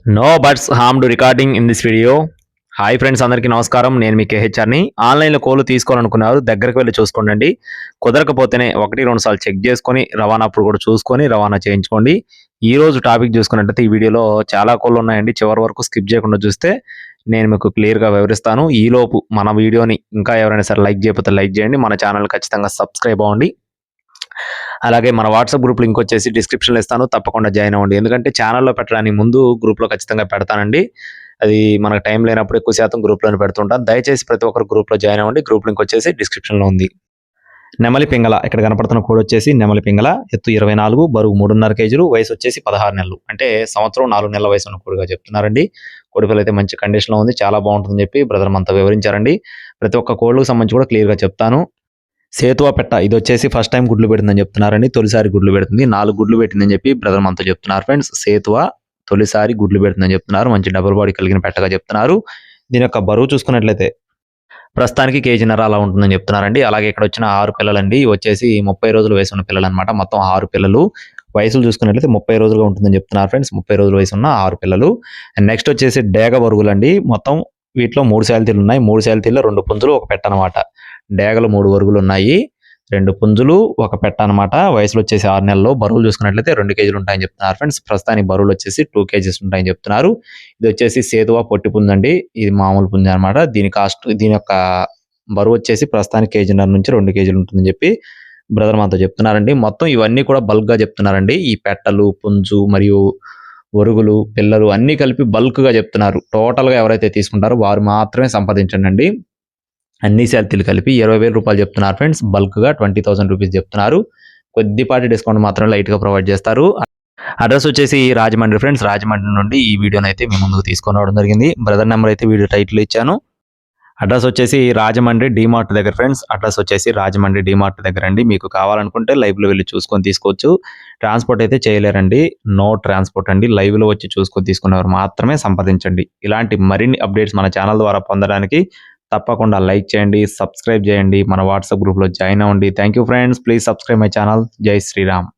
No buts harmed recording in this video. Hi friends, అందరికీ నమస్కారం. నేను మీ కేహెచ్ఆర్ని. ఆన్లైన్లో కోళ్ళు తీసుకోవాలనుకున్నారు దగ్గరికి వెళ్ళి చూసుకోండి. కుదరకపోతేనే 1-2 సార్లు చెక్ చేసుకొని రవాణా అప్పుడు కూడా చూసుకొని రవాణా చేయించుకోండి. ఈ రోజు టాపిక్ చూసుకున్నట్లయితే ఈ వీడియోలో చాలా కోళ్ళు ఉన్నాయండి. చివరి వరకు స్కిప్ చేయకుండా చూస్తే నేను మీకు క్లియర్గా వివరిస్తాను. ఈలోపు మన వీడియోని ఇంకా ఎవరైనా సరే లైక్ చేయకపోతే లైక్ చేయండి. మన ఛానల్ ఖచ్చితంగా సబ్స్క్రైబ్ అవ్వండి. అలాగే మన వాట్సాప్ గ్రూప్ లింక్ వచ్చేసి డిస్క్రిప్షన్లో ఇస్తాను, తప్పకుండా జాయిన్ అవ్వండి. ఎందుకంటే ఛానల్లో పెట్టడానికి ముందు గ్రూప్లో ఖచ్చితంగా పెడతానండి. అది మనకు టైం లేనప్పుడు ఎక్కువ శాతం గ్రూప్లోనే పెడుతుంటాను. దయచేసి ప్రతి ఒక్కరు గ్రూప్లో జాయిన్ అవ్వండి. గ్రూప్ లింక్ వచ్చేసి డిస్క్రిప్షన్లో ఉంది. నెమలి పింగళ, ఇక్కడ కనపడుతున్న కోడ్ వచ్చేసి నెమలి పింగళ. ఎత్తు 24, బరువు 3.5 కేజీలు, వయసు వచ్చేసి 16 నెలలు, అంటే సంవత్సరం 4 నెలల వయసు ఉన్న కోడిగా చెప్తున్నారండి. కోడిపిల్ల అయితే మంచి కండిషన్లో ఉంది, చాలా బాగుంటుందని చెప్పి బ్రదర్ అంతా వివరించారండి. ప్రతి ఒక్క కోళ్ళకు సంబంధించి కూడా క్లియర్గా చెప్తాను. సేతువా పెట్ట, ఇది వచ్చేసి ఫస్ట్ టైం గుడ్లు పెడుతుందని చెప్తున్నారండి. తొలిసారి గుడ్లు పెడుతుంది, 4 గుడ్లు పెట్టిందని చెప్పి బ్రదర్ మనతో చెప్తున్నారు ఫ్రెండ్స్. సేతువా తొలిసారి గుడ్లు పెడుతుందని చెప్తున్నారు. మంచి డబుల్ బాడీ కలిగిన పెట్టగా చెప్తున్నారు. దీని యొక్క బరువు చూసుకున్నట్లయితే ప్రస్తుతానికి కేజీన్నర అలా ఉంటుందని చెప్తున్నారండి. అలాగే ఇక్కడ వచ్చిన 6 పిల్లలండి, వచ్చేసి 30 రోజుల వయసు ఉన్న పిల్లలు అనమాట. మొత్తం 6 పిల్లలు. వయసులు చూసుకున్నట్లయితే 30 రోజులుగా ఉంటుందని చెప్తున్నారు ఫ్రెండ్స్. 30 రోజుల వయసు ఉన్న 6 పిల్లలు. నెక్స్ట్ వచ్చేసి డేగ బరుగులు అండి. మొత్తం వీటిలో 3 శాలితీలు ఉన్నాయి. 3 శాలితీల్లో 2 పుంజులు, 1 పెట్ట అనమాట. డేగలు 3 వరుగులు ఉన్నాయి, 2 పుంజులు, 1 పెట్ట అనమాట. వయసులో వచ్చేసి 6 నెలలు. బరువులు చూసుకున్నట్లయితే 2 కేజీలు ఉంటాయని చెప్తున్నారు ఫ్రెండ్స్. ప్రస్తుతానికి బరువులు వచ్చేసి 2 కేజీస్ ఉంటాయని చెప్తున్నారు. ఇది వచ్చేసి సేతువా పొట్టి పుంజు అండి. ఇది మామూలు పుంజు అనమాట. దీని యొక్క బరువు వచ్చేసి ప్రస్తుతానికి కేజీన్నర నుంచి 2 కేజీలు ఉంటుందని చెప్పి బ్రదర్ మాతో చెప్తున్నారండి. మొత్తం ఇవన్నీ కూడా బల్క్గా చెప్తున్నారండి. ఈ పెట్టలు, పుంజు మరియు ఒరుగులు, పిల్లలు అన్నీ కలిపి బల్క్గా చెప్తున్నారు. టోటల్గా ఎవరైతే తీసుకుంటారో వారు మాత్రమే సంపాదించండి. అన్ని శాలితీలు కలిపి 20,000 రూపాయలు చెప్తున్నారు ఫ్రెండ్స్. బల్క్గా 20,000 రూపీస్ చెప్తున్నారు. కొద్దిపాటి డిస్కౌంట్ మాత్రం లైట్గా ప్రొవైడ్ చేస్తారు. అడ్రస్ వచ్చేసి రాజమండ్రి ఫ్రెండ్స్. రాజమండ్రి నుండి ఈ వీడియోని అయితే మేము ముందుకు తీసుకొని రావడం జరిగింది. బ్రదర్ నెంబర్ అయితే వీడియో టైటిల్ ఇచ్చాను. అడ్రస్ వచ్చేసి రాజమండ్రి డీమార్ట్ దగ్గర ఫ్రెండ్స్. అడ్రస్ వచ్చేసి రాజమండ్రి డీమార్ట్ దగ్గర అండి. మీకు కావాలనుకుంటే లైవ్లో వెళ్ళి చూసుకొని తీసుకోవచ్చు. ట్రాన్స్పోర్ట్ అయితే చేయలేరండి. నో ట్రాన్స్పోర్ట్ అండి. లైవ్లో వచ్చి చూసుకొని తీసుకునేవారు మాత్రమే సంప్రదించండి. ఇలాంటి మరిన్ని అప్డేట్స్ మన ఛానల్ ద్వారా పొందడానికి తప్పకుండా లైక్ చేయండి, సబ్స్క్రైబ్ చేయండి, మన వాట్సాప్ గ్రూప్లో జాయిన్ అవ్వండి. Thank you friends. Please subscribe my channel. జై శ్రీరామ్.